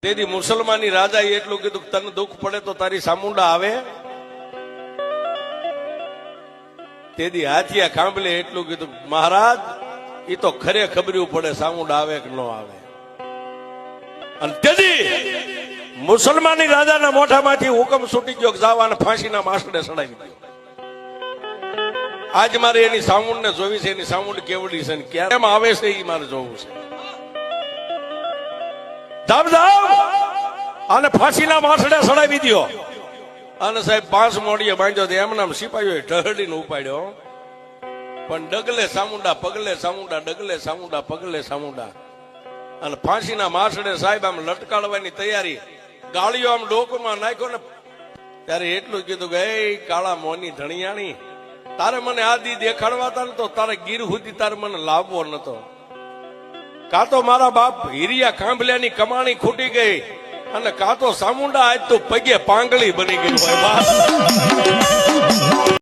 તેથી મુસલમાની રાજાએ એટલું કીધું તને દુઃખ પડે તો તારી સામુંડા આવે. તેથી હાથિયા ખાંભલે એટલું કીધું મહારાજ એ તો ખરે ખબર્યું પડે સામુંડા આવે કે ન આવે. અને તેથી મુસલમાની રાજાના મોઢામાંથી હુકમ છૂટી ગયો જાવાને ફાંસીના માસડે સડાવી દો. આજ મારે એની સામુંડ ને જોવી છે. એની સામુંડ કેવડી છે ને ક્યારે આવે છે એ મારે જોવું છે. અને ફાંસીના માસડે સડાવી દો. અને સાહેબ 5 મોડીએ બાંધ્યો એમ નામ સિપાહીઓ ઢહડીને ઉપાડ્યો. પણ ડગલે સામુંડા પગલે સામુંડા ડગલે સામુંડા પગલે સામુંડા. અને ફાંસીના માસડે સાહેબ આમ લટકાડવાની તૈયારી. ગાળીઓ આમ ડોકમાં નાખ્યો ને ત્યારે એટલું કીધું કે એ કાળા મોની ધણિયાણી તારે મને આ દી દેખાડવાતા નતો. તારે ગીર સુધી તારે મને લાવવો નતો. કાં તો મારા બાપ હીરિયા કાંભલ્યાની કમાણી ખૂટી ગઈ અને કાં તો સામુંડા આજ તો પગે પાંગળી બની ગઈ.